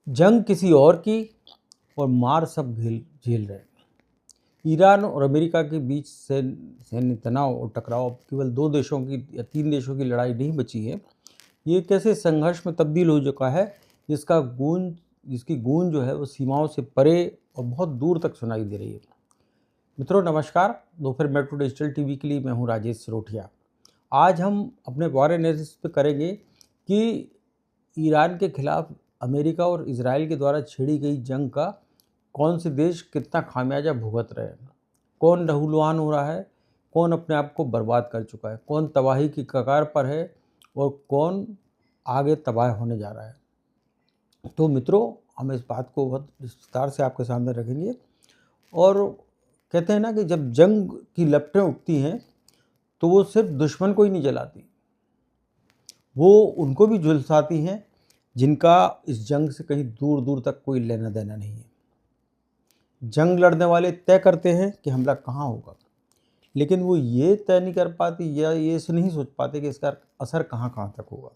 जंग किसी और की और मार सब झेल झेल रहे हैं। ईरान और अमेरिका के बीच सैन्य तनाव और टकराव अब केवल दो देशों की या तीन देशों की लड़ाई नहीं बची है। ये कैसे संघर्ष में तब्दील हो चुका है, जिसकी गूंज जो है वो सीमाओं से परे और बहुत दूर तक सुनाई दे रही है। मित्रों नमस्कार, दोपहर मेट्रो डिजिटल टीवी के लिए मैं हूँ राजेश सिरोठिया। आज हम अपने वार एनालिसिस पे करेंगे कि ईरान के खिलाफ अमेरिका और इजराइल के द्वारा छेड़ी गई जंग का कौन से देश कितना खामियाजा भुगत रहे हैं, कौन लहूलुहान हो रहा है, कौन अपने आप को बर्बाद कर चुका है, कौन तबाही की कगार पर है और कौन आगे तबाह होने जा रहा है। तो मित्रों, हम इस बात को बहुत विस्तार से आपके सामने रखेंगे। और कहते हैं ना कि जब जंग की लपटें उठती हैं तो वो सिर्फ दुश्मन को ही नहीं जलाती, वो उनको भी झुलसाती हैं जिनका इस जंग से कहीं दूर दूर तक कोई लेना देना नहीं है। जंग लड़ने वाले तय करते हैं कि हमला कहाँ होगा, लेकिन वो ये तय नहीं कर पाती या ये नहीं सोच पाते कि इसका असर कहाँ कहाँ तक होगा।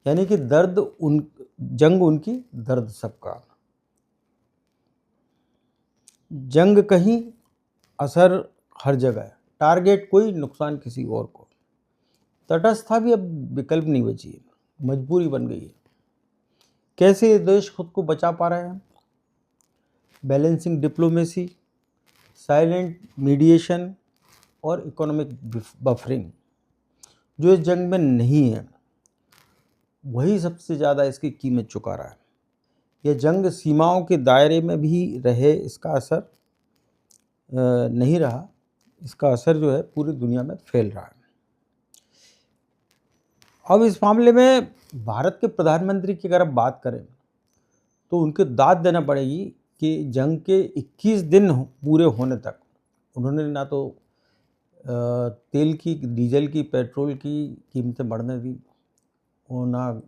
यानी कि जंग उनकी, दर्द सबका। जंग कहीं, असर हर जगह, टारगेट कोई, नुकसान किसी और को। तटस्थता भी अब विकल्प नहीं बची है, मजबूरी बन गई है। कैसे ये देश खुद को बचा पा रहे हैं? बैलेंसिंग डिप्लोमेसी, साइलेंट मीडिएशन और इकोनॉमिक बफरिंग जो इस जंग में नहीं है, वही सबसे ज़्यादा इसकी कीमत चुका रहा है। यह जंग सीमाओं के दायरे में भी रहे, इसका असर नहीं रहा, इसका असर जो है पूरी दुनिया में फैल रहा है। अब इस मामले में भारत के प्रधानमंत्री की अगर आप बात करें तो उनके दाद देना पड़ेगी कि जंग के 21 दिन पूरे होने तक उन्होंने ना तो तेल की, डीजल की, पेट्रोल की कीमतें बढ़ने दी और ना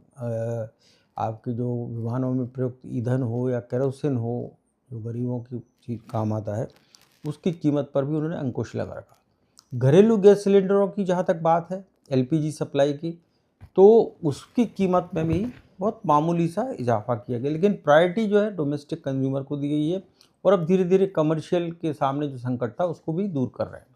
आपके जो विमानों में प्रयुक्त ईंधन हो या केरोसिन हो, जो गरीबों की चीज़ काम आता है, उसकी कीमत पर भी उन्होंने अंकुश लगा रखा। घरेलू गैस सिलेंडरों की जहाँ तक बात है, एलपीजी सप्लाई की, तो उसकी कीमत में भी बहुत मामूली सा इजाफा किया गया, लेकिन प्रायोरिटी जो है डोमेस्टिक कंज्यूमर को दी गई है। और अब धीरे धीरे कमर्शियल के सामने जो संकट था उसको भी दूर कर रहे हैं।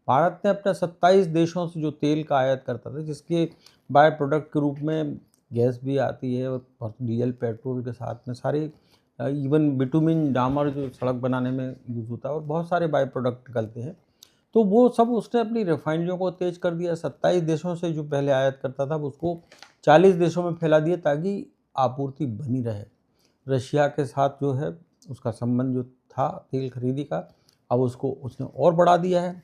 भारत ने अपने 27 देशों से जो तेल का आयात करता था, जिसके बाय प्रोडक्ट के रूप में गैस भी आती है और डीजल पेट्रोल के साथ में सारे इवन बिटुमिन डामर जो सड़क बनाने में यूज़ होता है और बहुत सारे बाय प्रोडक्ट निकलते हैं, तो वो सब उसने अपनी रिफाइनरियों को तेज कर दिया। 27 देशों से जो पहले आयात करता था उसको 40 देशों में फैला दिया ताकि आपूर्ति बनी रहे। रशिया के साथ जो है उसका संबंध जो था तेल खरीदी का, अब उसको उसने और बढ़ा दिया है,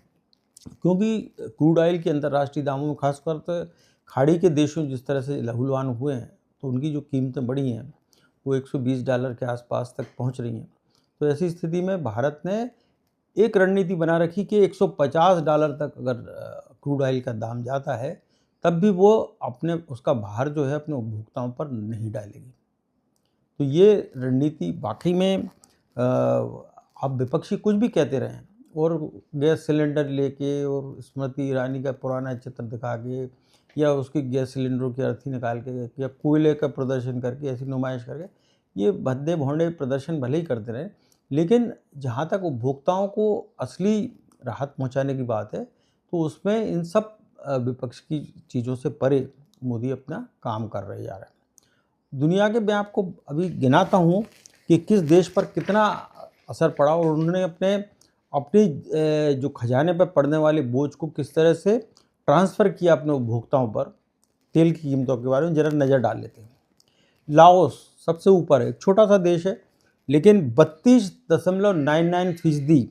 क्योंकि क्रूड ऑयल के अंतर्राष्ट्रीय दामों में खासकर तो खाड़ी के देशों जिस तरह से लहूलुहान हुए हैं, तो उनकी जो कीमतें बढ़ी हैं वो $120 के आसपास तक पहुंच रही हैं। तो ऐसी स्थिति में भारत ने एक रणनीति बना रखी कि $150 तक अगर क्रूड ऑयल का दाम जाता है तब भी वो अपने उसका भार जो है अपने उपभोक्ताओं पर नहीं डालेगी। तो ये रणनीति वाकई में आप विपक्षी कुछ भी कहते रहें और गैस सिलेंडर लेके और स्मृति ईरानी का पुराना चित्र दिखा के या उसकी गैस सिलेंडरों की अर्थी निकाल के या कोयले का प्रदर्शन करके, ऐसी नुमाइश करके, ये भद्दे भोंडे प्रदर्शन भले ही करते रहें, लेकिन जहाँ तक उपभोक्ताओं को असली राहत पहुँचाने की बात है तो उसमें इन सब विपक्ष की चीज़ों से परे मोदी अपना काम कर रहे जा रहे हैं। दुनिया के, मैं आपको अभी गिनाता हूँ कि किस देश पर कितना असर पड़ा और उन्होंने अपनी जो खजाने पर पड़ने वाले बोझ को किस तरह से ट्रांसफ़र किया अपने उपभोक्ताओं पर। तेल की कीमतों के बारे में ज़रा नज़र डाल लेते हैं। लाओस सबसे ऊपर है, एक छोटा सा देश है, लेकिन 32.99%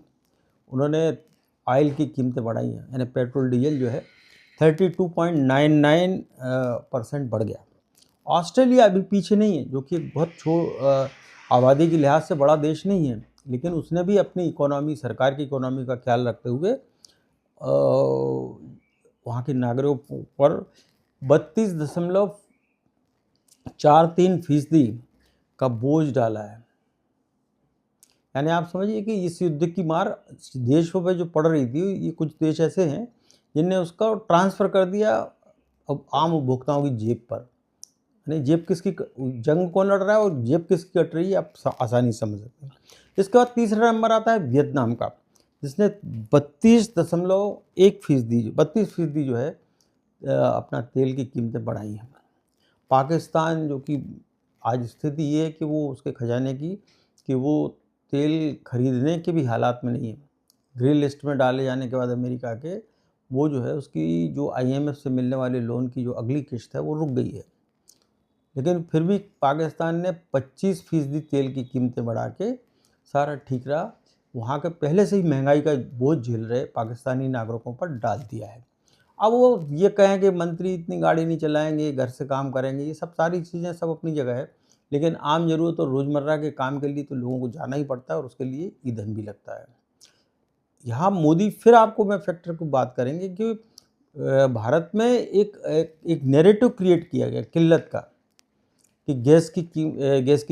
उन्होंने ऑयल की कीमतें बढ़ाई हैं, यानी पेट्रोल डीजल जो है 32.99% बढ़ गया। ऑस्ट्रेलिया अभी पीछे नहीं है, जो कि बहुत आबादी के लिहाज से बड़ा देश नहीं है, लेकिन उसने भी अपनी इकोनॉमी, सरकार की इकोनॉमी का ख्याल रखते हुए वहाँ के नागरिकों पर 32.43% का बोझ डाला है। यानी आप समझिए कि इस युद्ध की मार देशों पे जो पड़ रही थी, ये कुछ देश ऐसे हैं जिनने उसका ट्रांसफ़र कर दिया अब आम उपभोक्ताओं की जेब पर। यानी जेब किसकी जंग कौन लड़ रहा है और जेब किसकी कट रही है, आप आसानी से समझ सकते हैं। इसके बाद तीसरा नंबर आता है वियतनाम का, जिसने 32.1% जो है अपना तेल की कीमतें बढ़ाई हैं। पाकिस्तान, जो कि आज स्थिति ये है कि वो उसके खजाने की कि वो तेल खरीदने के भी हालात में नहीं है। ग्रे लिस्ट में डाले जाने के बाद अमेरिका के, वो जो है उसकी जो IMF से मिलने वाले लोन की जो अगली किश्त है वो रुक गई है। लेकिन फिर भी पाकिस्तान ने 25% तेल की कीमतें बढ़ा के सारा ठीकरा वहाँ के पहले से ही महंगाई का बोझ झेल रहे पाकिस्तानी नागरिकों पर डाल दिया है। अब वो ये कहें कि मंत्री इतनी गाड़ी नहीं चलाएंगे, घर से काम करेंगे, ये सब सारी चीज़ें सब अपनी जगह है, लेकिन आम ज़रूरत और रोज़मर्रा के काम के लिए तो लोगों को जाना ही पड़ता है और उसके लिए ईंधन भी लगता है। यहाँ मोदी फिर आपको मैं फैक्टर की बात करेंगे कि भारत में एक नैरेटिव क्रिएट किया गया किल्लत का कि गैस की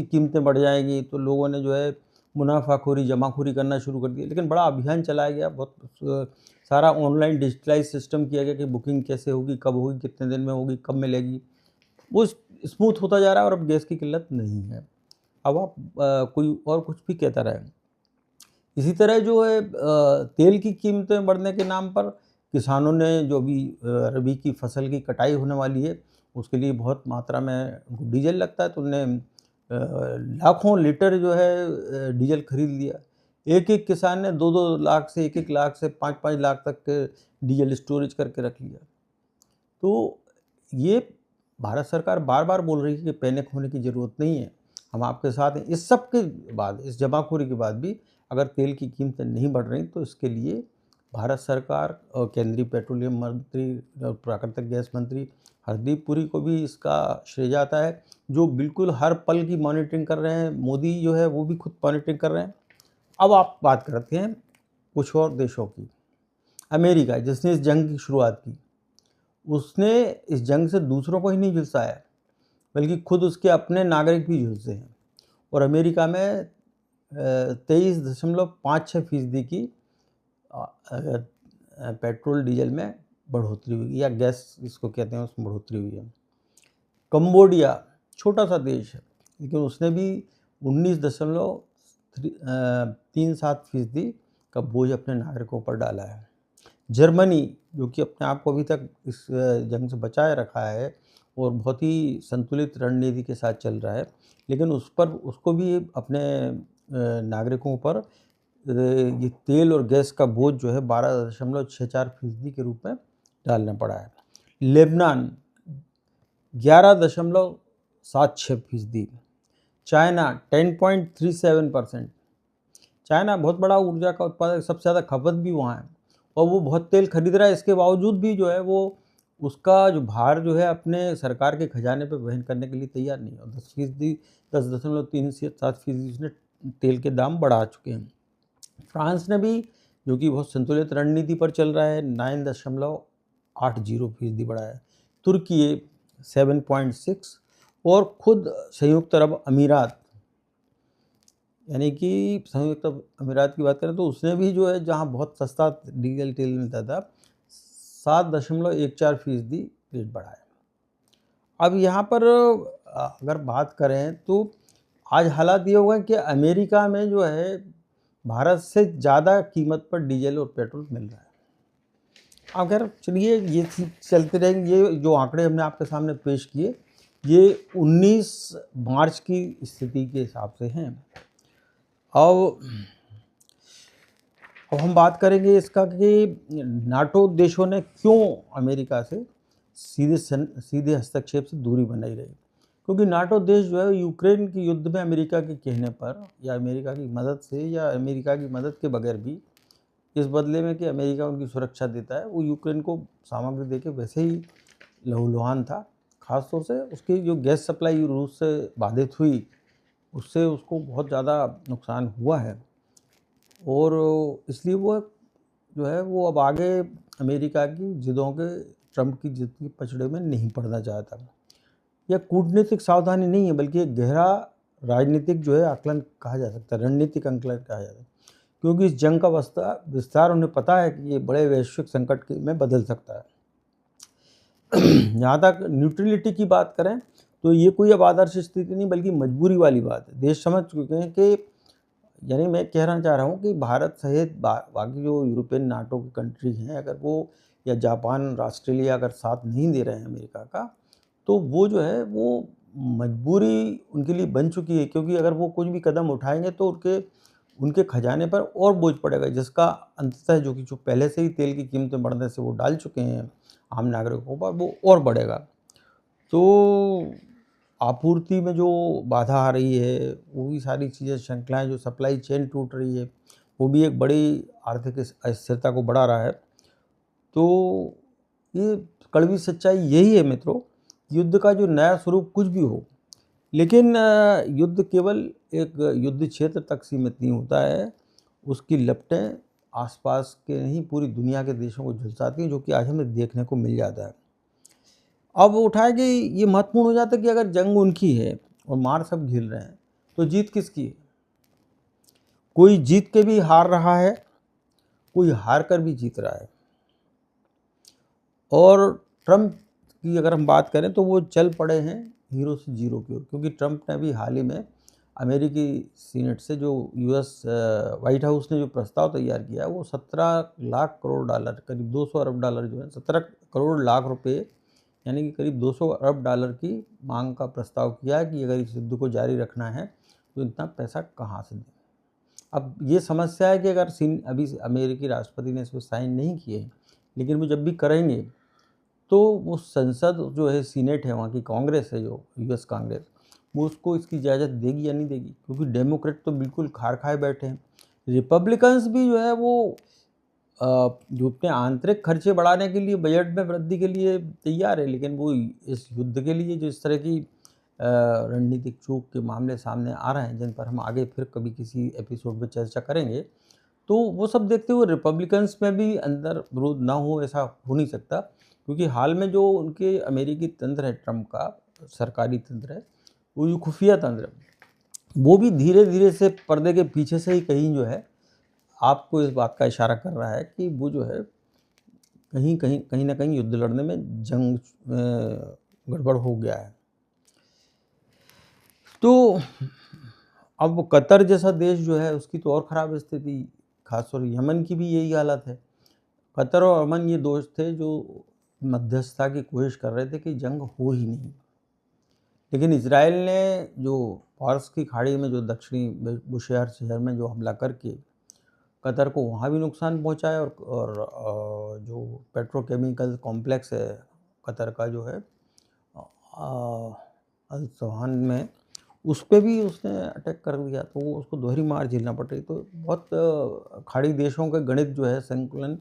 कीमतें बढ़ जाएंगी, तो लोगों ने जो है मुनाफाखोरी, जमाखोरी करना शुरू कर दिया। लेकिन बड़ा अभियान चलाया गया, बहुत सारा ऑनलाइन डिजिटलाइज सिस्टम किया गया कि बुकिंग कैसे होगी, कब होगी, कितने दिन में होगी, कब मिलेगी। वो स्मूथ होता जा रहा है और अब गैस की किल्लत नहीं है। अब आप कोई और कुछ भी कहता रहे। इसी तरह जो है तेल की कीमतें बढ़ने के नाम पर किसानों ने जो भी रबी की फसल की कटाई होने वाली है, उसके लिए बहुत मात्रा में डीजल लगता है, तो उन्हें लाखों लीटर जो है डीजल खरीद लिया। एक किसान ने 2-2 लाख से 1-1 लाख से 5-5 लाख तक के डीजल स्टोरेज करके रख लिया। तो ये भारत सरकार बार बार बोल रही है कि पैनिक होने की ज़रूरत नहीं है, हम आपके साथ हैं। इस सब के बाद, इस जमाखोरी के बाद भी अगर तेल की कीमतें नहीं बढ़ रही, तो इसके लिए भारत सरकार और केंद्रीय पेट्रोलियम मंत्री और प्राकृतिक गैस मंत्री हरदीप पुरी को भी इसका श्रेय जाता है, जो बिल्कुल हर पल की मॉनिटरिंग कर रहे हैं। मोदी जो है वो भी खुद मॉनिटरिंग कर रहे हैं। अब आप बात करते हैं कुछ और देशों की। अमेरिका, जिसने इस जंग की शुरुआत की, उसने इस जंग से दूसरों को ही नहीं झुलसाया, बल्कि खुद उसके अपने नागरिक भी झुलसे हैं। और अमेरिका में 23.56% की पेट्रोल डीजल में बढ़ोतरी हुई, या गैस जिसको कहते हैं उसमें बढ़ोतरी हुई है। कंबोडिया छोटा सा देश है, लेकिन उसने भी 19.37% का बोझ अपने नागरिकों पर डाला है। जर्मनी, जो कि अपने आप को अभी तक इस जंग से बचाए रखा है और बहुत ही संतुलित रणनीति के साथ चल रहा है, लेकिन उसको भी अपने नागरिकों पर ये तेल और गैस का बोझ जो है 12.64% के रूप में डालना पड़ा है। Lebanon 11.76%, China 10.37%। चाइना बहुत बड़ा ऊर्जा का उत्पादक, सबसे ज़्यादा खपत भी वहाँ है और वो बहुत तेल खरीद रहा है। इसके बावजूद भी जो है वो उसका जो भार जो है अपने सरकार के खजाने पर वहन करने के लिए तैयार नहीं है। 10.37% उसने तेल के दाम बढ़ा चुके हैं। फ्रांस ने भी, जो कि बहुत संतुलित रणनीति पर चल रहा है, 9.80% बढ़ाया। तुर्की 7.6 और खुद संयुक्त अरब अमीरात, यानी कि संयुक्त अमीरात की बात करें तो उसने भी जो है, जहां बहुत सस्ता डीजल तेल मिलता था, 7.14% रेट बढ़ाया। अब यहाँ पर अगर बात करें तो आज हालात ये हो गए कि अमेरिका में जो है भारत से ज़्यादा कीमत पर डीजल और पेट्रोल मिल रहा है। अब खैर चलिए, ये चलते रहेंगे। ये जो आंकड़े हमने आपके सामने पेश किए, ये 19 मार्च की स्थिति के हिसाब से हैं। अब हम बात करेंगे इसका कि नाटो देशों ने क्यों अमेरिका से सीधे हस्तक्षेप से दूरी बनाई रही। क्योंकि नाटो देश जो है यूक्रेन के युद्ध में अमेरिका के कहने पर, या अमेरिका की मदद से, या अमेरिका की मदद के बगैर भी, इस बदले में कि अमेरिका उनकी सुरक्षा देता है, वो यूक्रेन को सामग्री देके वैसे ही लहूलुहान था। ख़ासतौर से उसकी जो गैस सप्लाई रूस से बाधित हुई, उससे उसको बहुत ज़्यादा नुकसान हुआ है और इसलिए वो जो है वो अब आगे अमेरिका की जिदों के, ट्रंप की जिद के पचड़े में नहीं पड़ना चाहता। यह कूटनीतिक सावधानी नहीं है, बल्कि एक गहरा राजनीतिक जो है आकलन कहा जा सकता है, रणनीतिक आकलन कहा जाता है। क्योंकि इस जंग का विस्तार उन्हें पता है कि ये बड़े वैश्विक संकट में बदल सकता है। जहाँ तक न्यूट्रलिटी की बात करें तो ये कोई अब आदर्श स्थिति नहीं बल्कि मजबूरी वाली बात है। देश समझ चुके हैं कि, यानी मैं कहना चाह रहा हूँ कि भारत सहित बाकी जो यूरोपियन नाटो की कंट्री हैं, अगर वो या जापान, ऑस्ट्रेलिया अगर साथ नहीं दे रहे हैं अमेरिका का, तो वो जो है वो मजबूरी उनके लिए बन चुकी है, क्योंकि अगर वो कुछ भी कदम उठाएंगे तो उनके खजाने पर और बोझ पड़ेगा, जिसका अंततः जो पहले से ही तेल की कीमतें बढ़ने से वो डाल चुके हैं आम नागरिकों पर, वो और बढ़ेगा। तो आपूर्ति में जो बाधा आ रही है, वो भी सारी चीज़ें, श्रृंखलाएँ, जो सप्लाई चेन टूट रही है, वो भी एक बड़ी आर्थिक अस्थिरता को बढ़ा रहा है। तो ये कड़वी सच्चाई यही है मित्रों, युद्ध का जो नया स्वरूप कुछ भी हो, लेकिन युद्ध केवल एक युद्ध क्षेत्र तक सीमित नहीं होता है, उसकी लपटें आसपास के नहीं पूरी दुनिया के देशों को झुलसाती हैं, जो कि आज हमें देखने को मिल जाता है। अब उठाए कि ये महत्वपूर्ण हो जाता है कि अगर जंग उनकी है और मार सब झेल रहे हैं, तो जीत किसकी है? कोई जीत के भी हार रहा है, कोई हार कर भी जीत रहा है। और ट्रंप की अगर हम बात करें तो वो चल पड़े हैं हीरो से जीरो की ओर, क्योंकि ट्रंप ने अभी हाल ही में अमेरिकी सीनेट से जो यूएस व्हाइट हाउस ने जो प्रस्ताव तैयार किया है, वो 17 लाख करोड़ डॉलर, करीब 200 अरब डॉलर जो है, 17 करोड़ लाख रुपए, यानी कि करीब 200 अरब डॉलर की मांग का प्रस्ताव किया है कि अगर इस युद्ध को जारी रखना है तो इतना पैसा कहाँ से दें। अब ये समस्या है कि अगर अभी अमेरिकी राष्ट्रपति ने इस पर साइन नहीं किए, लेकिन वो जब भी करेंगे तो वो संसद जो है, सीनेट है, वहाँ की कांग्रेस है, जो यूएस कांग्रेस, वो उसको इसकी इजाज़त देगी या नहीं देगी, क्योंकि डेमोक्रेट तो बिल्कुल खार खाए बैठे हैं। रिपब्लिकन्स भी जो है वो जो अपने आंतरिक खर्चे बढ़ाने के लिए, बजट में वृद्धि के लिए तैयार है, लेकिन वो इस युद्ध के लिए जो इस तरह की रणनीतिक चूक के मामले सामने आ रहे हैं, जिन पर हम आगे फिर कभी किसी एपिसोड में चर्चा करेंगे, तो वो सब देखते हुए रिपब्लिकन्स में भी अंदर विरोध ना हो, ऐसा हो नहीं सकता, क्योंकि हाल में जो उनके अमेरिकी तंत्र है, ट्रंप का सरकारी तंत्र है, वो जो खुफिया तंत्र है, वो भी धीरे धीरे से पर्दे के पीछे से ही कहीं जो है आपको इस बात का इशारा कर रहा है कि वो जो है कहीं ना कहीं युद्ध लड़ने में जंग गड़बड़ हो गया है। तो अब कतर जैसा देश जो है, उसकी तो और ख़राब स्थिति, खासतौर यमन की भी यही हालत है। कतर और अमन ये दोस्त थे जो मध्यस्थता की कोशिश कर रहे थे कि जंग हो ही नहीं, लेकिन इजराइल ने जो फारस की खाड़ी में जो दक्षिणी बुशहर शहर में जो हमला करके कतर को वहाँ भी नुकसान पहुँचाया, और जो पेट्रोकेमिकल कॉम्प्लेक्स है कतर का जो है अल सवान में, उस पर भी उसने अटैक कर दिया, तो वो उसको दोहरी मार झेलना पड़ रही। तो बहुत खाड़ी देशों के गणित जो है, संकुलन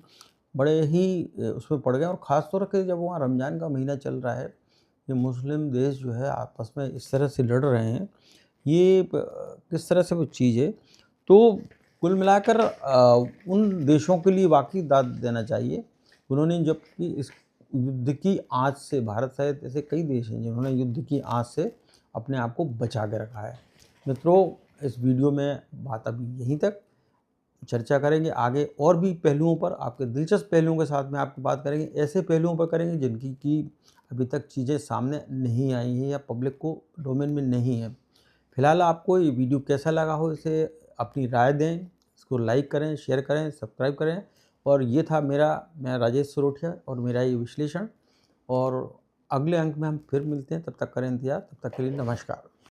बड़े ही उसमें पड़ गए, और ख़ास तौर पर जब वहाँ रमज़ान का महीना चल रहा है, ये मुस्लिम देश जो है आपस में इस तरह से लड़ रहे हैं, ये किस तरह से वो चीज़ है। तो कुल मिलाकर उन देशों के लिए वाकई दाद देना चाहिए, उन्होंने जबकि इस युद्ध की आँच से, भारत सहित ऐसे कई देश हैं जिन्होंने युद्ध की आँच से अपने आप को बचा के रखा है। मित्रों, इस वीडियो में बात अभी यहीं तक, चर्चा करेंगे आगे और भी पहलुओं पर, आपके दिलचस्प पहलुओं के साथ में आपकी बात करेंगे, ऐसे पहलुओं पर करेंगे जिनकी की अभी तक चीज़ें सामने नहीं आई हैं या पब्लिक को डोमेन में नहीं है। फिलहाल आपको ये वीडियो कैसा लगा हो, इसे अपनी राय दें, इसको लाइक करें, शेयर करें, सब्सक्राइब करें। और ये था मैं राजेश सरोठिया और मेरा ये विश्लेषण, और अगले अंक में हम फिर मिलते हैं, तब तक करें इंतजार, तब तक के लिए नमस्कार।